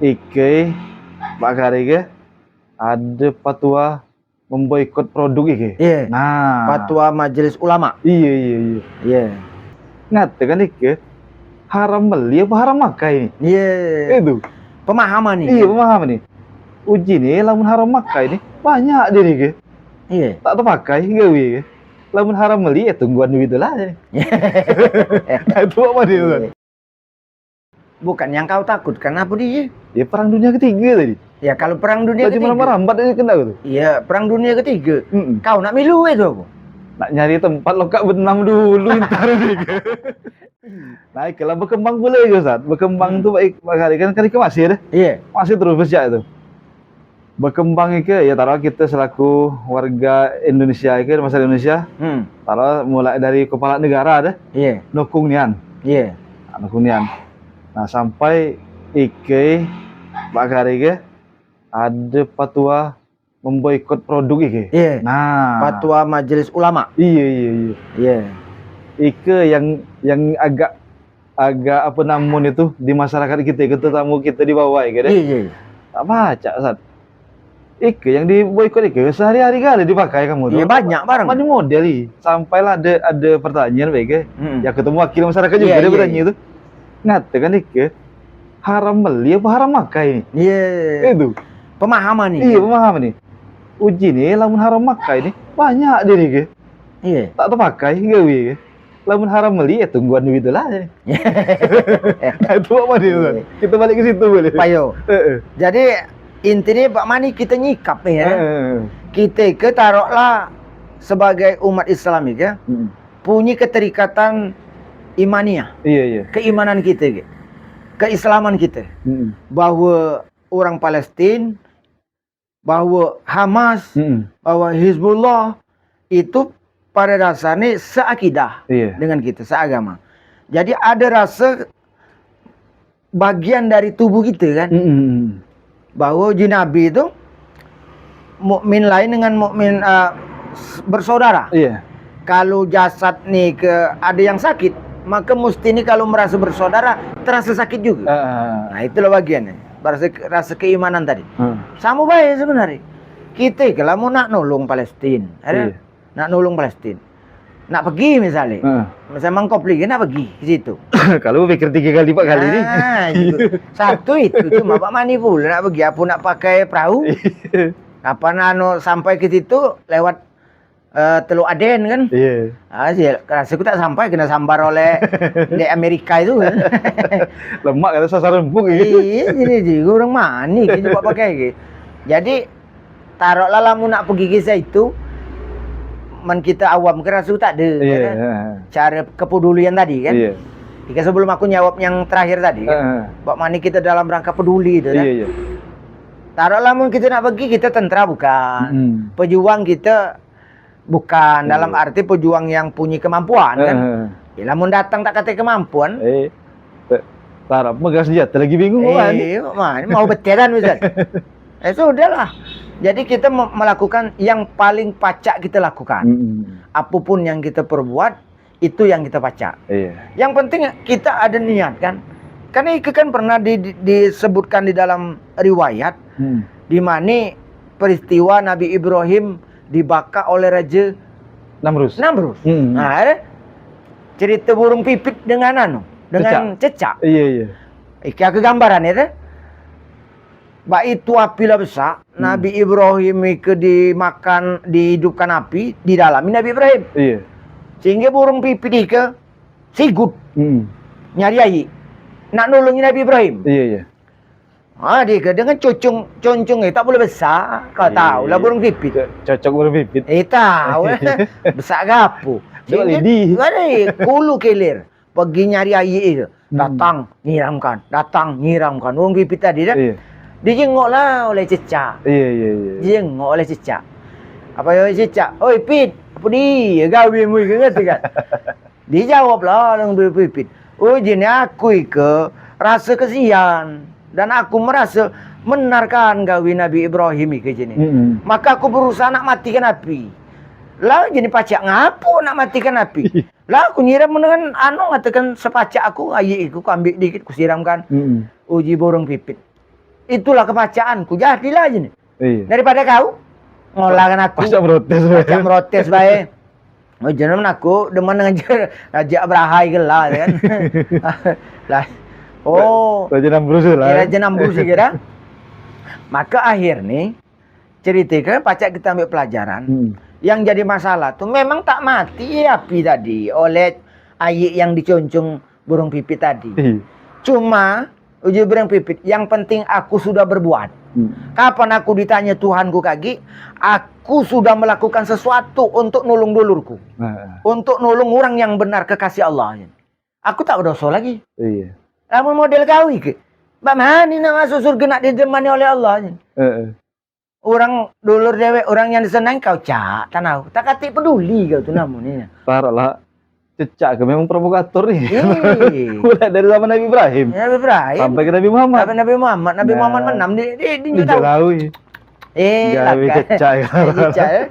Ike Pak Karige ada fatwa memboikot produk Ike. Iya. Nah, Fatwa Majelis Ulama. iya. Iya. Ngatakan Ike haram beli apa haram makai ini? Iya. Itu Pemahaman nih. iya pemahaman nih. Uji nih lamun haram makai ini banyak deh Ike. Iya. Tak terpakai gawe Ike. Lamun haram beli ya tungguan duit lah. Itu apa dia Ustaz? Bukan yang kau takutkan apa dia? Ya perang dunia ketiga tadi. Ya kalau perang dunia Lagi ketiga. merambat aja kena gitu. Iya, perang dunia ketiga. Mm-mm. Kau nak milu itu apa? Nak nyari tempat lokak benam dulu ntar Ike. Naik kalau berkembang boleh ya Ustaz. Berkembang tuh baik kali kan ke masih deh. Iya. Masih terus berjaya itu. Berkembang ke ya taruh kita selaku warga Indonesia ke masyarakat Indonesia taruh mulai dari kepala negara deh Iya. nukung nian. Iya. Nukung nian. Nah sampai Ike Pak Karige ada fatwa memboikot produk Ike. Iya. Nah, Fatwa Majelis Ulama. iya. Iya. Ike yang agak apa namun itu di masyarakat kita tamu kita di bawah Ike deh. Iya. Tak baca Ustaz. Ike yang diboikot Ike sehari-hari kali dipakai kamu tuh. Iya banyak barang. Banyak model nih. Sampailah ada pertanyaan Ike. Ya ketemu wakil masyarakat juga dia bertanya itu. Ngatakan Ike haram beli apa haram makai ini? Iya. Itu Pemahaman nih. iya pemahaman nih. Uji nih lamun haram makai ini banyak deh Ike. Iya. Tak terpakai gawe Ike. Lamun haram beli ya tungguan duit lah. Itu apa dia Ustaz? Kita balik ke situ boleh. Payo. Jadi intinya Pak Mani kita nyikap nih ya. Kita ke taruhlah sebagai umat Islam ya, punya keterikatan imaniah. Iya. Keimanan kita gitu. Keislaman kita. Bahwa orang Palestina, bahwa Hamas, bahwa Hizbullah itu pada dasarnya seakidah dengan kita, seagama. Jadi ada rasa bagian dari tubuh kita kan. Bahwa Nabi itu mukmin lain dengan mukmin bersaudara. Iya. Kalau jasad nih ada yang sakit, maka mesti nih kalau merasa bersaudara terasa sakit juga. Nah itulah bagiannya. Rasa keimanan tadi. Sama baik sebenarnya. Kita kalau mau nak nolong Palestina, nak nolong Palestina, nak pergi misalnya, misalnya mangkop lagi, nak pergi ke situ. Kalau pikir 3 kali 4 kali nih. Gitu. Satu itu cuma Pak Mani pula nak pergi, apa nak pakai perahu? Kapan sampai ke situ lewat Teluk Aden kan? Iya. Rasa aku tak sampai, kena sambar oleh di Amerika itu kan. Lemak kata sasaran empuk gitu. Iya, jadi orang mani kita buat pakai gitu. Jadi taruhlah lamun nak pergi ke situ, kita awam ke rasa tak ada. Kan? Cara kepedulian tadi kan. Jika sebelum aku jawab yang terakhir tadi kan. Buat mani kita dalam rangka peduli itu kan. Taruhlah lamun kita nak pergi, kita tentara bukan. Pejuang kita bukan, dalam arti pejuang yang punya kemampuan kan. Ya lamun datang tak kata kemampuan. Tarap megang senjata lagi bingung kan. Mau beteran Ustaz. Sudahlah. Jadi kita melakukan yang paling pacak kita lakukan. Apapun yang kita perbuat, itu yang kita pacak. Yang penting kita ada niat kan. Karena itu kan pernah disebutkan di dalam riwayat, di mana peristiwa Nabi Ibrahim dibakar oleh Raja Namrus. Nah, cerita burung pipit dengan cecak. Iya. Iki gambaran itu. Baik itu apilah besar, Nabi Ibrahim dihidupkan api di dalam Nabi Ibrahim. Iya. Sehingga burung pipit ke sigut. Nyari air. Nak nolongin Nabi Ibrahim. Iya. Dia dengan concong tak boleh besar. Kau tahu lah burung pipit. Cocok burung pipit. Tahu. Besar gapu. Sehingga kulu kelir. Pergi nyari air itu. Datang, nyiramkan. Burung pipit tadi dah. Dijengoklah oleh cecak. Iya. Dijengok oleh cecak. Apa ya cecak? Oi Pit, apa dia gawe mu ke ngerti kan? Dijawablah orang berpipit. Oh jenis aku ke rasa kesian dan aku merasa menarkan gawe Nabi Ibrahim ke jenis. Maka aku berusaha nak matikan api. Lah jadi pacak ngapu nak matikan api. Lah aku nyiram dengan ngatakan sepacak aku ayi aku ambil dikit ku siramkan. Uji burung pipit. Itulah kebacaanku. Jadilah aja nih. Iya. Daripada kau ngolahkan aku. Pacak protes bae. Oh jeneng aku demen ngajar ngajak berahai gelah kan. Lah. Oh. Raja Nambrus lah. Raja Nambrus kira. Maka akhir nih ceritakan pacak kita ambil pelajaran. Yang jadi masalah tuh memang tak mati api tadi oleh air yang diconcong burung pipit tadi. Cuma uji burung pipit, yang penting aku sudah berbuat. Kapan aku ditanya Tuhanku kaki, aku sudah melakukan sesuatu untuk nolong dulurku. Untuk nolong orang yang benar kekasih Allah. Aku tak berdosa lagi. Iya. Namun model kau iki. Mbak Mani nak masuk surga nak ditemani oleh Allah. Orang dulur dewek, orang yang disenang kau cak, tak tahu. Tak katik peduli kau tu namun ini. Parah lah. Cecak ke memang provokator nih. Mulai dari zaman Nabi Ibrahim. Nabi Ibrahim. Sampai ke Nabi Muhammad. Sampai Nabi Muhammad. Nabi Muhammad menam di tahu. Gawe cecak.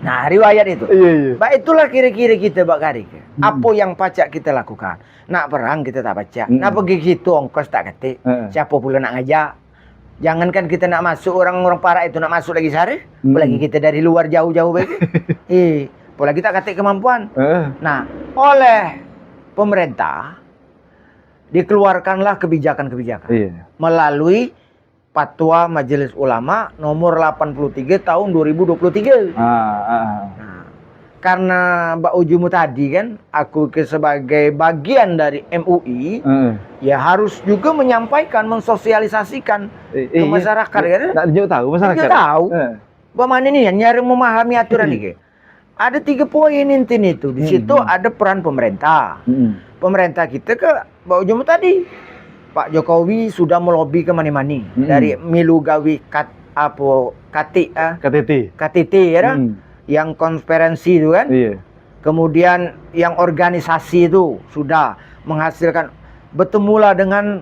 Nah, riwayat itu. Iya. Bah itulah kira-kira kita bak kari. Apa yang pacak kita lakukan? Nak perang kita tak baca. Nak pergi situ ongkos tak ketik. Siapa pula nak ngajak? Jangankan kita nak masuk, orang-orang parah itu nak masuk lagi sehari. Apalagi kita dari luar jauh-jauh baik. Apalagi tak katik kemampuan. Nah, oleh pemerintah dikeluarkanlah kebijakan-kebijakan melalui Fatwa Majelis Ulama nomor 83 tahun 2023. Nah, karena Mbak Ujumu tadi kan, aku sebagai bagian dari MUI, ya harus juga menyampaikan, mensosialisasikan ke masyarakat. Kan? Tak tahu masyarakat. Tahu. Bagaimana ini ya, nyari memahami aturan ini. Ada 3 poin inti itu. Di situ ada peran pemerintah. Pemerintah kita ke Mbak Ujumu tadi. Pak Jokowi sudah melobi ke mani-mani. Dari milu gawi KTT ya. Yang konferensi itu kan. Kemudian yang organisasi itu sudah menghasilkan. Bertemulah dengan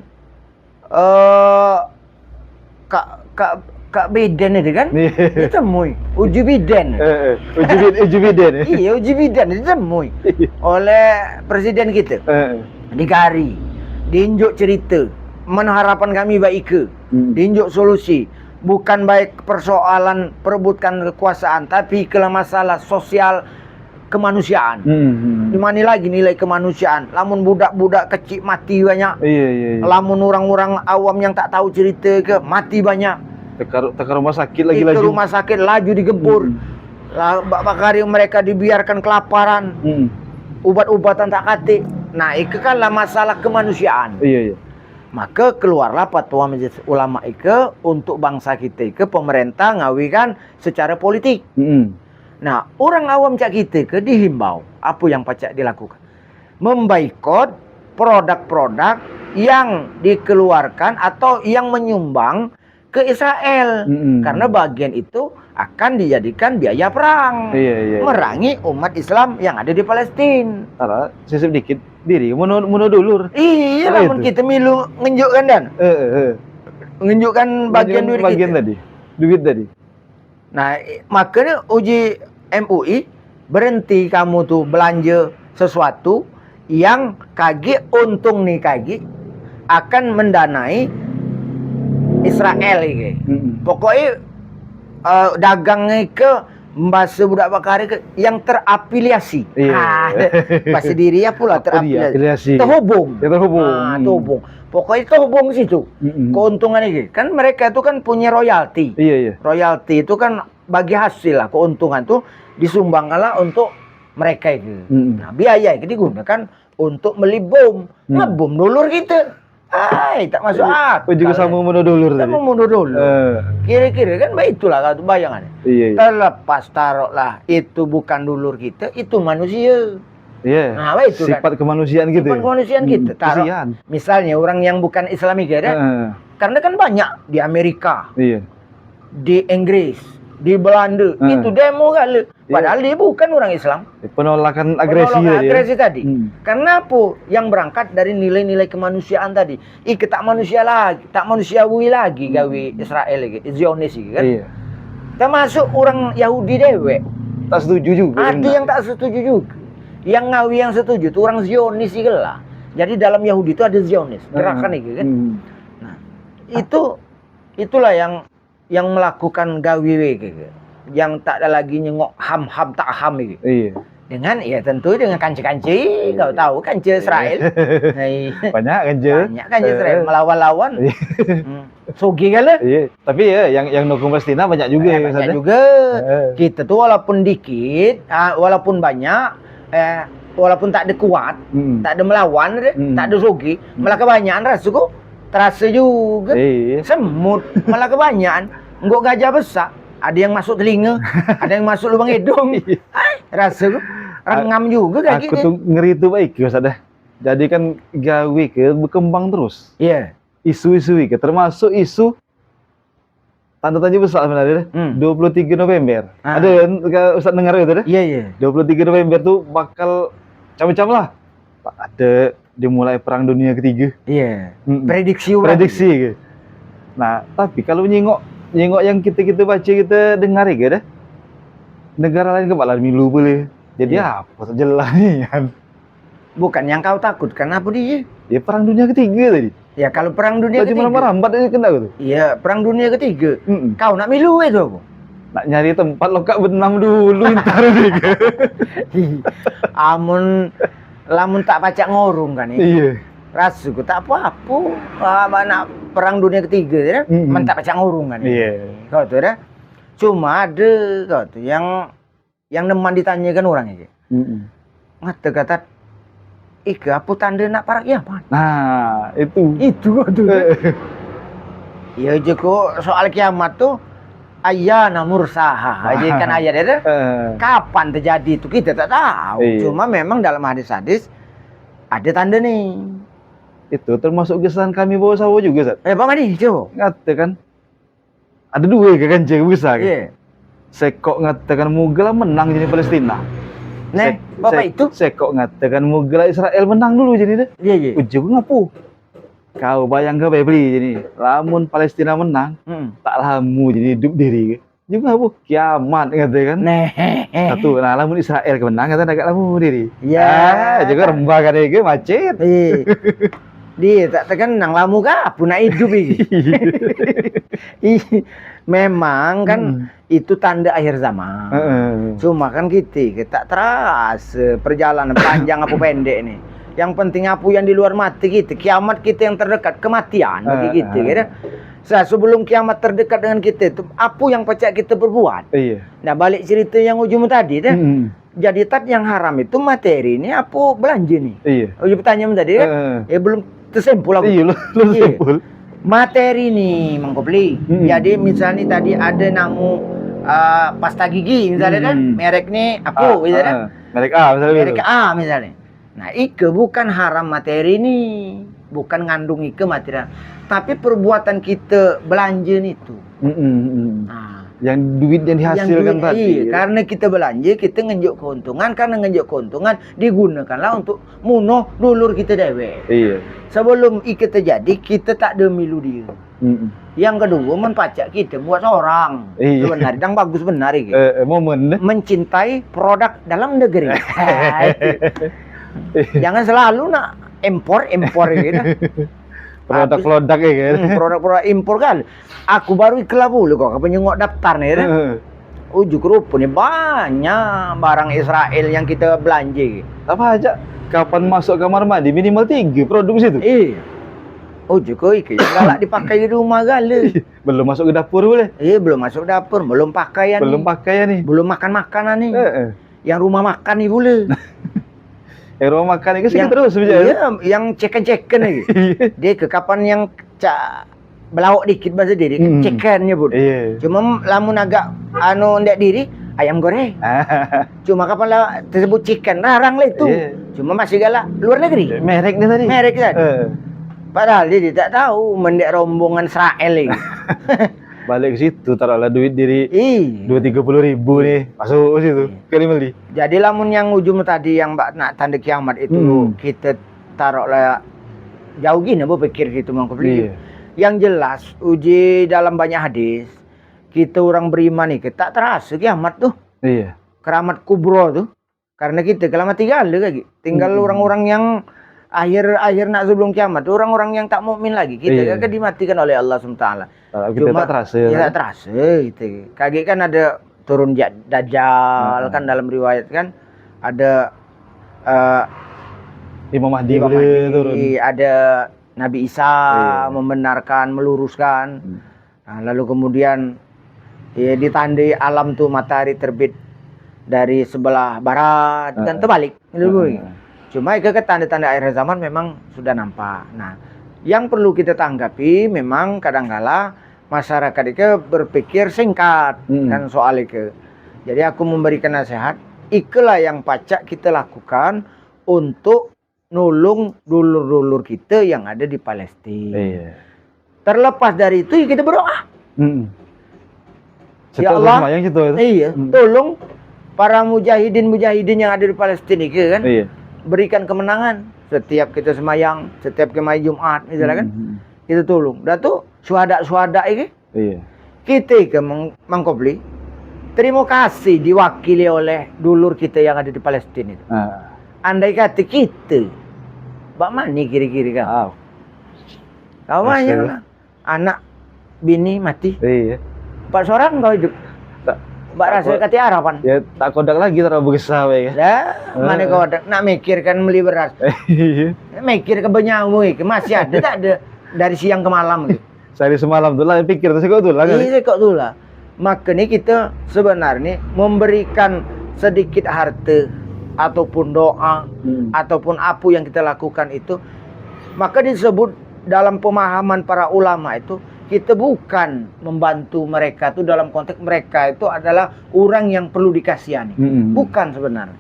Kak Biden itu kan, ditemui uji biden. Uji biden. Iya, uji biden ditemui oleh presiden kita. Digari, diinjuk cerita, mengharapan kami baik ke, diinjuk solusi. Bukan baik persoalan perebutkan kekuasaan, tapi ke masalah sosial kemanusiaan. Di mana lagi nilai kemanusiaan? Lamun budak-budak kecil mati banyak. Lamun orang-orang awam yang tak tahu cerita ke mati banyak. Tekar rumah sakit lagi laju. Rumah sakit laju digempur. Bakari mereka dibiarkan kelaparan. Ubat-ubatan tak katik. Nah, itu kan lah masalah kemanusiaan. Maka keluarlah Fatwa Majelis Ulama itu untuk bangsa kita ke pemerintah ngawikan secara politik. Nah, orang awam cak kita ke dihimbau apa yang pacak dilakukan? Memboikot produk-produk yang dikeluarkan atau yang menyumbang ke Israel. Karena bagian itu akan dijadikan biaya perang. Merangi umat Islam yang ada di Palestina. Karena sisip dikit diri mono dulur. Iya, namun kita milu ngenjukkan dan. Menunjukkan bagian duit bagian kita. Duit tadi. Nah, makanya uji MUI berhenti kamu tuh belanja sesuatu yang kaki untung nih kaki akan mendanai Israel ini. Pokoknya dagangnya ke bahasa budak bakari ke yang terafiliasi. Bahasa diri ya pula terafiliasi. Terhubung. Terhubung. Pokoknya terhubung situ. Keuntungan ini kan mereka itu kan punya royalti. Royalti itu kan bagi hasil lah, keuntungan tuh disumbangkanlah untuk mereka itu. Nah, biaya itu digunakan untuk beli bom. Ngebom dulur kita. Tak masuk akal. Juga sama monodolur tadi. Sama monodolur. Kira-kira kan itulah kalau bayangannya. Terlepas taruhlah itu bukan dulur kita, itu manusia. Nah, itu sifat kan kemanusiaan gitu. Sifat kemanusiaan kita. Taruh, misalnya orang yang bukan Islami kan, karena kan banyak di Amerika, di Inggris, di Belanda, itu demo kali. Padahal dia bukan orang Islam. Penolakan agresi tadi. Karena apa? Yang berangkat dari nilai-nilai kemanusiaan tadi. Tak manusia lagi, tak manusiawi lagi gawe Israel lagi, Zionis kan. Termasuk orang Yahudi dewek. Tak setuju juga. Ada yang tak setuju juga. Yang ngawi yang setuju itu orang Zionis lah. Jadi dalam Yahudi itu ada Zionis, gerakan itu kan. Nah, itu Itulah yang melakukan gawe gitu. Yang tak ada lagi nyengok ham tak ham gitu. Iya. Dengan ya tentu dengan kanci-kanci, kau tahu kanci Israel. Banyak kanci Israel melawan-lawan. Sogi kali. Iya, tapi ya yang dukung Palestina banyak juga. Banyak juga. Kita tuh walaupun dikit, walaupun banyak, walaupun tak ada kuat, tak ada melawan, tak ada sogi, malah kebanyakan rasaku terasa juga. Semut malah kebanyakan. Enggak gajah besar. Ada yang masuk telinga, ada yang masuk lubang hidung. Rasa rengam juga kayak gitu. Aku tuh ngeri tuh baik ya Ustaz. Jadi kan gawe ke berkembang terus. Iya. Isu-isu ke termasuk isu tanda tanya besar sebenarnya. 23 November. Ada Ustaz dengar itu deh? Iya. 23 November tuh bakal macam-macam lah. Ada dimulai perang dunia ketiga. Iya. Prediksi. Gitu. Nah, tapi kalau nyengok yang kita baca, kita dengar ya deh. Negara lain kepala milu boleh. Jadi apa jelas nih kan? Bukan yang kau takutkan apa dia? Ya perang dunia ketiga tadi. Ya kalau perang dunia ketiga. Cuma merambat aja kena gitu. Iya, perang dunia ketiga. Kau nak milu itu apa? Nak nyari tempat lokak benam dulu ntar juga. Lamun tak pacak ngorung kan ya. Iya. Rasuku tak apa-apa. Nak perang dunia ketiga ya. Men tak pacak ngorung kan. Iya. Kau tuh dah. Cuma ada kau tuh yang neman ditanyakan orang aja. Kata apa tanda nak para kiamat? Nah, itu kau tuh. Ya kok soal kiamat tuh ayana mursaha. Aja kan ayat ada. Kapan terjadi itu kita tak tahu. Cuma memang dalam hadis-hadis ada tanda nih. Itu termasuk kesan kami bawa sawo juga, Ustaz. Pak Madi, coba. Ngatakan ada dua kan cek besar. Iya. Sekok ngatakan Mughal menang jadi Palestina. Nah, Bapak itu sekok ngatakan Mughal Israel menang dulu jadi deh. Iya. Ujung ngapu. Kau bayang ke beli jadi lamun Palestina menang, tak lamu jadi hidup diri. Juga apa? Kiamat ngatakan. Satu, nah lamun Israel menang kata agak lamu diri. Ya, juga rembah kan iki macet. Dia tak tekan nang lamu kah puna hidup iki. Memang kan itu tanda akhir zaman. Cuma kan kita tak terasa perjalanan panjang apa pendek nih. Yang penting apa yang di luar mati kita, kiamat kita yang terdekat, kematian bagi kita gitu. Sebelum kiamat terdekat dengan kita itu apa yang pacak kita berbuat. Nah, balik cerita yang ujung tadi dah. Jadi yang haram itu materi ini apa belanja nih? Ujung pertanyaan tadi kan? Ya belum tersempul aku. Belum tersempul. Materi nih Mang Kopli. Jadi misalnya tadi ada namu pasta gigi misalnya kan, merek nih apa misalnya? Merek A misalnya. Merek A misalnya. Nah, ike bukan haram materi nih, bukan ngandung ike materi, tapi perbuatan kita belanja itu. Nah, yang duit yang dihasilkan tadi. Karena kita belanja, kita ngenjuk keuntungan, karena ngenjuk keuntungan digunakanlah untuk munuh dulur kita dewe. Sebelum ike terjadi, kita tak ada milu dia. Yang kedua, menpacak kita buat seorang. Sebenarnya yang bagus benar iki. Momen mencintai produk dalam negeri. Jangan selalu nak impor gitu. Produk-produk ya kan. Produk-produk impor kan. Aku baru ikhlas dulu kok penyengok daftar nih kan. Ujuk rupa nih banyak barang Israel yang kita belanja. Apa aja? Kapan masuk kamar mandi minimal 3 produk situ. Ujuk iki galak dipakai di rumah gale. Belum masuk ke dapur boleh. Belum masuk dapur, belum pakaian. Belum pakaian nih. Belum makan makanan nih. Yang rumah makan nih boleh. Yang rumah makan itu segitu terus saja. Yang ceken-ceken lagi. Dia ke kapan yang belawak dikit bahasa diri, cekennya pun. Cuma lamun agak ndak diri ayam goreng. Cuma kapan lah tersebut chicken, larang lah itu. Cuma masih galak luar negeri. Mereknya tadi. Merek kan. Padahal dia tidak tahu mendek rombongan Israel lagi. Balik ke situ taruhlah duit diri 20-30 ribu nih masuk situ kali beli. Jadi lamun yang ujung tadi yang nak tanda kiamat itu kita taruhlah jauh gini berpikir gitu Mang Kopli. Yang jelas uji dalam banyak hadis kita orang beriman nih kita tak terasa kiamat tuh. Keramat kubro tuh karena kita kelamat tinggal lagi tinggal orang-orang yang akhir nak sebelum kiamat orang-orang yang tak mukmin lagi kita kan dimatikan oleh Allah SWT. Kita tak terasa. Tak terasa gitu. Kaget kan ada turun Dajjal kan dalam riwayat kan ada Imam Mahdi turun. Ada Nabi Isa membenarkan, meluruskan. Nah, lalu kemudian ditandai alam tuh matahari terbit dari sebelah barat kan terbalik. Cuma itu tanda-tanda akhir zaman memang sudah nampak. Nah, yang perlu kita tanggapi memang kadangkala masyarakat itu berpikir singkat kan soal itu. Jadi aku memberikan nasihat, ikulah yang pacak kita lakukan untuk nulung dulur-dulur kita yang ada di Palestina. Terlepas dari itu kita berdoa. Ya Allah, tolong para mujahidin yang ada di Palestina itu kan. Berikan kemenangan setiap kita semayang, setiap kemai Jumat misalnya kan, kita tolong. Dan tuh suhada ini, kita ke Mangkopli, terima kasih diwakili oleh dulur kita yang ada di Palestina itu. Andai kata kita, bak mana kiri-kiri kan? Kau banyak anak bini mati, 4 seorang kau hidup. Mbak rasa kata harapan. Ya tak kodak lagi terlalu besar ya. Dah, mana kodak nak mikir kan beli beras. Mikir ke benyamu masih ada tak ada dari siang ke malam gitu. Dari semalam tuh lah pikir terus kok tuh lah. Iya kok tuh lah. Makanya kita sebenarnya memberikan sedikit harta ataupun doa ataupun apa yang kita lakukan itu, maka disebut dalam pemahaman para ulama itu kita bukan membantu mereka tuh dalam konteks mereka itu adalah orang yang perlu dikasihani. Bukan sebenarnya.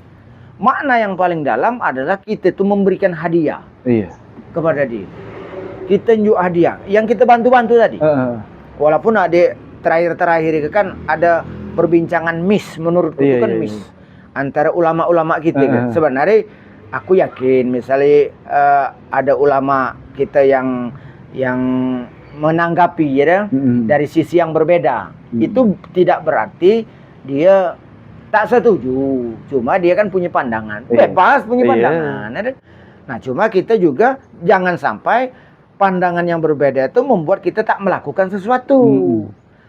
Makna yang paling dalam adalah kita tuh memberikan hadiah kepada dia. Kita tunjuk hadiah. Yang kita bantu-bantu tadi. Walaupun ada terakhir-terakhir kan ada perbincangan menurutku itu kan antara ulama-ulama kita kan. Sebenarnya aku yakin misalnya ada ulama kita yang menanggapi dari sisi yang berbeda. Itu tidak berarti dia tak setuju. Cuma dia kan punya pandangan. Bebas punya pandangan. Nah, cuma kita juga jangan sampai pandangan yang berbeda itu membuat kita tak melakukan sesuatu.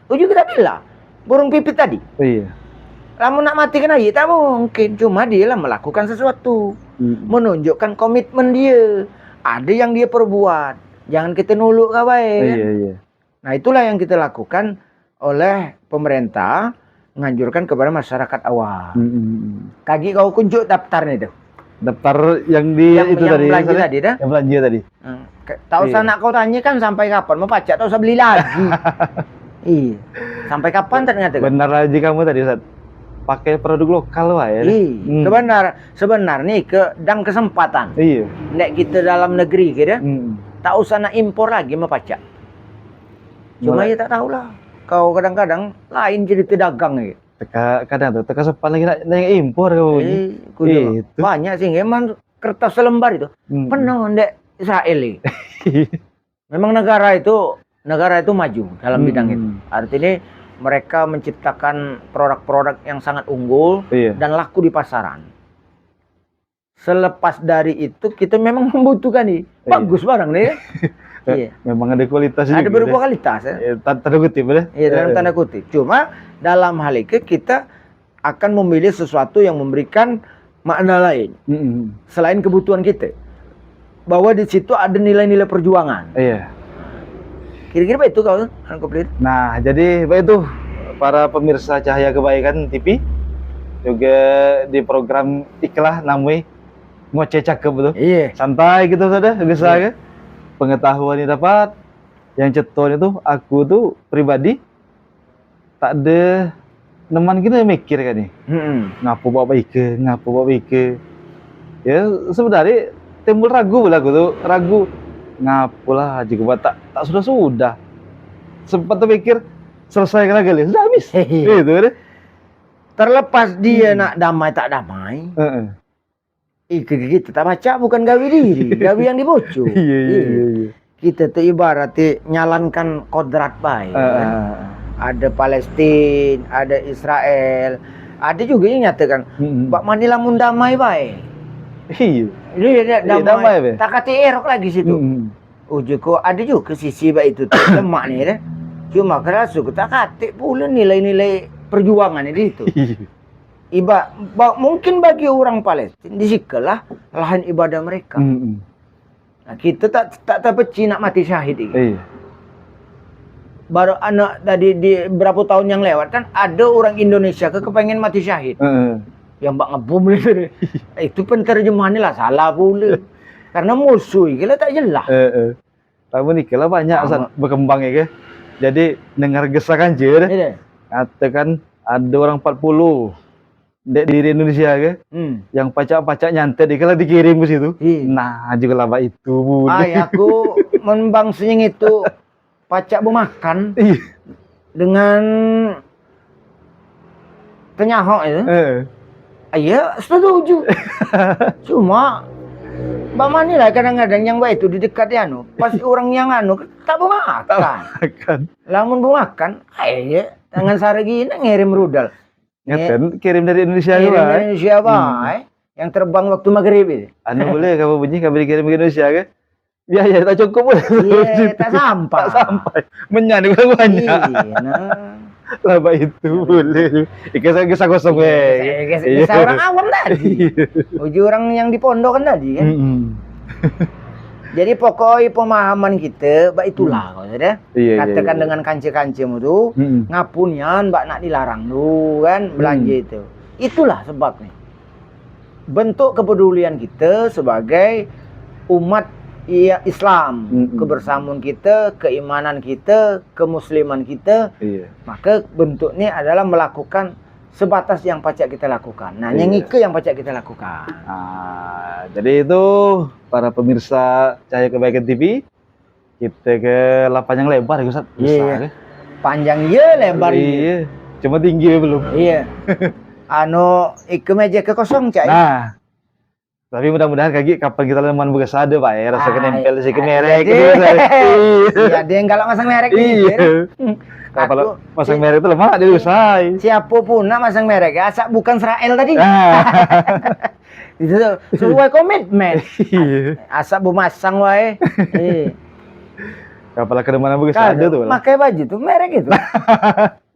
Itu juga tadi lah. Burung pipit tadi. Kamu nak matikan aja tak mungkin. Cuma dia lah melakukan sesuatu. Menunjukkan komitmen dia. Ada yang dia perbuat. Jangan kita nuluk kawan. Nah, itulah yang kita lakukan oleh pemerintah, menganjurkan kepada masyarakat awam. Kaki kau kunjuk daftarnya itu. Daftar yang di itu yang tadi. Belanja tadi dah. Yang belanja tadi. Tak usah nak kau tanya kan sampai kapan mau pajak, tak usah beli lagi. Sampai kapan ternyata. Benar aja kamu tadi Ustaz. Pakai produk lokal wah ya. Sebenarnya dan kesempatan. Nek kita dalam negeri kita. Tak usah nak impor lagi sama pajak. Cuma ya tak tahulah. Kau kadang-kadang lain jadi pedagang gitu. Kadang tuh teka sepan lagi nak impor kau. Banyak sih memang kertas selembar itu. Penuh ndek Israel. Memang negara itu maju dalam bidang itu. Artinya mereka menciptakan produk-produk yang sangat unggul dan laku di pasaran. Selepas dari itu kita memang membutuhkan nih. Bagus barang nih. Memang ada kualitas juga. Ada berkualitas ya. Tanda kutip ya. Dalam tanda kutip. Cuma dalam hal itu kita akan memilih sesuatu yang memberikan makna lain. Selain kebutuhan kita. Bahwa di situ ada nilai-nilai perjuangan. Kira-kira itu kau komplit. Nah, jadi itu para pemirsa Cahaya Kebaikan TV juga di program Ikhlas namanya ngoceh cakep betul. Santai gitu saja, bisa ke. Pengetahuan yang dapat, yang ceton itu aku tuh pribadi tak ada neman kita mikir kan nih. Ngapu bawa ike. Ya sebenarnya timbul ragu lah aku tuh, ragu ngapulah juga tak sudah. Sempat terpikir selesai lagi sudah habis. Gitu kan. Terlepas dia nak damai tak damai. Kita tak baca bukan gawi diri, gawi yang dibocor. Kita tuh ibaratnya nyalankan kodrat baik. Ada Palestina, ada Israel, ada juga yang nyatakan, Bak Manila mun damai baik. Dia damai be. Tak kata erok lagi situ. Kok ada juga sisi baik itu tuh lemak nih deh. Cuma kerasa tak kata pula nilai-nilai perjuangan itu. Mungkin bagi orang Palestina disikalah lahan ibadah mereka. Nah, kita tak terpeci nak mati syahid. Baru anak tadi di berapa tahun yang lewat kan ada orang Indonesia kepengen mati syahid. Yang bak ngebom itu. Itu penterjemahannya lah salah pula. Karena musuh gila tak jelas. Tapi ni kalau banyak berkembang ya. Jadi dengar gesakan je deh. Katakan ada orang 40 di Indonesia ke, yang pacak-pacak nyantet kalau dikirim ke situ. Nah, juga laba itu. Aku membang senying itu pacak bermakan dengan penyahok itu. Iya, setuju. Cuma Bama lah kadang-kadang yang baik itu di dekat dia pas orang yang tak bermakan. Lamun bermakan, tangan saragi ngirim rudal. Kirim dari Indonesia juga. Dari Indonesia yang terbang waktu maghrib itu. Boleh kamu bunyi kamu dikirim ke Indonesia ke? Biaya tak cukup boleh. Tak sampai. Menyan juga banyak. Laba itu boleh. Kisah kosong kisah orang awam tadi. Uji orang yang di pondok kan tadi kan. Jadi pokoknya pemahaman kita, itulah kau sudah. Katakan dengan kanci-kancimu tu, ngapunian, nak dilarang tu kan belanja itu. Itulah sebabnya. Bentuk kepedulian kita sebagai umat Islam, kebersamaan kita, keimanan kita, kemusliman kita, maka bentuknya adalah melakukan sebatas yang pacak kita lakukan. Nah, yang itu yang pacak kita lakukan. Jadi itu para pemirsa Cahaya Kebaikan TV, kita ke lapang yang lebar, Ustaz. Panjang lebar. Cuma tinggi belum. Ke meja ke kosong, Cak. Nah. Tapi mudah-mudahan kapan kita leman bekas ada Pak ya, rasa nempel si merek. Iya, dia yang kalau masang merek Kalau masang merek itu lemah dia usai. Siapa pun nak masang merek, asal bukan Israel tadi. Itu sesuai komitmen. Asal masang wae. Kapal ke mana bekas ada tuh. Pakai baju tuh merek itu.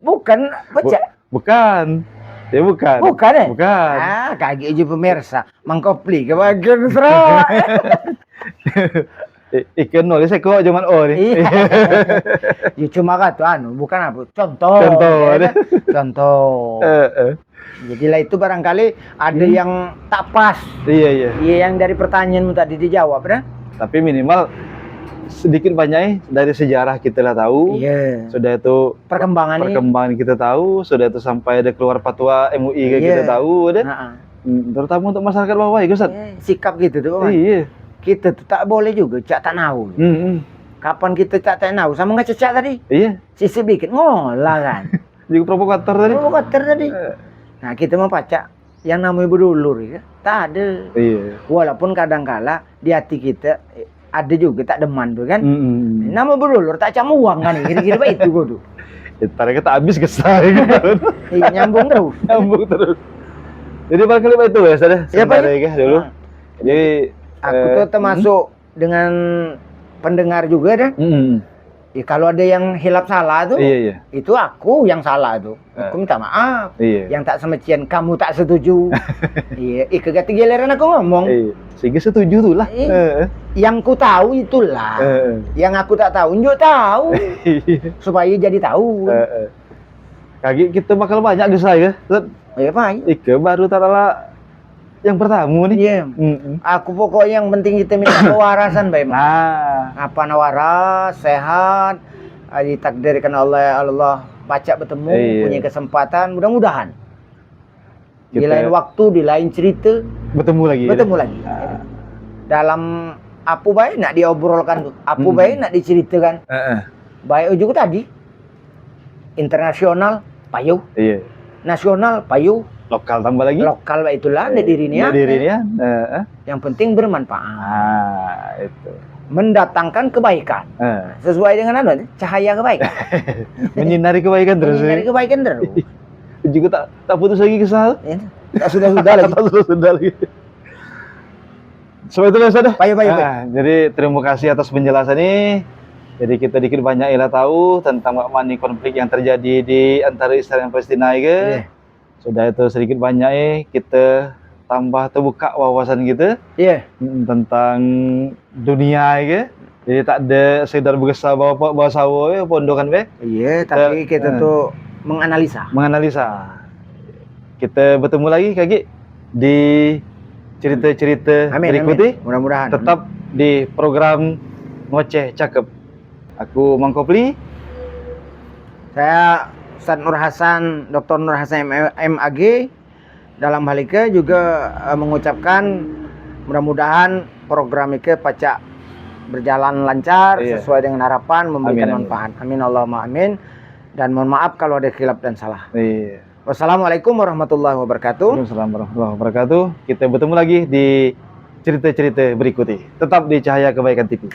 Bukan baca. Bukan. Ya bukan. Bukan ya? Bukan. Kaget aja pemirsa. Mangkopli ke bagian Sarawak. Ikan nol seko cuman nih. Ya cuma kata bukan apa. Contoh. Contoh. Jadi lah itu barangkali ada yang tak pas. Iya, yang dari pertanyaanmu tadi dijawab, dah. Tapi minimal sedikit banyak dari sejarah kita lah tahu. Sudah itu perkembangan kita tahu, sudah itu sampai ada keluar fatwa MUI kita tahu deh. Terutama untuk masyarakat bawah ya, Ustaz. Sikap gitu tuh. Kita tuh tak boleh juga cak tak nahu. Kapan kita cak tak nahu sama nggak cecak tadi? Sisi bikin ngolah kan. Juga provokator tadi. Nah, kita mau pacak yang namanya berdulur ya. Tak ada. Walaupun kadang-kala di hati kita ada juga tak deman tuh kan. Nama berdulur tak camu uang kan kira-kira itu gua tuh. Ntar kita habis kesal gitu. Nyambung terus. Jadi barangkali itu ya sudah sebentar dulu. Jadi aku tuh termasuk dengan pendengar juga dah. Kalau ada yang hilap salah tuh, itu aku yang salah tuh. Aku minta maaf. Yang tak semestian kamu tak setuju. Kegati giliran aku ngomong. Sehingga setuju tuh lah. Yang ku tahu itulah. Yang aku tak tahu, njuk tahu. Supaya jadi tahu. Kaki kita bakal banyak di saya. Banyak. Ike baru tarala yang pertama nih. Aku pokoknya yang penting kita minta kewarasan, Baik. Apa waras, sehat, ditakdirkan Allah baca bertemu, punya kesempatan, mudah-mudahan. Di lain waktu, di lain cerita, bertemu lagi. Dalam apa baik nak diobrolkan tuh, apa baik nak diceritakan. Baik juga tadi. Internasional payung. Nasional payung. Lokal tambah lagi. Lokal itulah dirinya. Yang penting bermanfaat. Itu. Mendatangkan kebaikan. Sesuai dengan cahaya kebaikan. Menyinari kebaikan terus. Juga tak putus lagi kesal. Tak sudah lagi. Seperti itu Ustaz. Baik. Jadi terima kasih atas penjelasan ini. Jadi kita dikit banyak ilah tahu tentang makmani konflik yang terjadi di antara Israel dan Palestina ke. Sudah itu sedikit banyak kita tambah terbuka wawasan kita tentang dunia ke. Jadi tak ada sekedar bergesah bawa sawo pondokan be. Iya, tapi kita tuh menganalisa. Kita bertemu lagi kaki di cerita-cerita berikutnya. Mudah-mudahan. Tetap di program Ngoceh Cakep. Aku Mang Kopli. Saya Ustaz Nur Hasan, Dr. Nur Hasan MAG. Dalam hal itu juga mengucapkan mudah-mudahan program ini pacak berjalan lancar sesuai dengan harapan, memberikan manfaat. Amin Allahumma amin. Dan mohon maaf kalau ada khilaf dan salah. Wassalamualaikum warahmatullahi wabarakatuh. Waalaikumsalam warahmatullahi wabarakatuh. Kita bertemu lagi di cerita-cerita berikutnya. Tetap di Cahaya Kebaikan TV.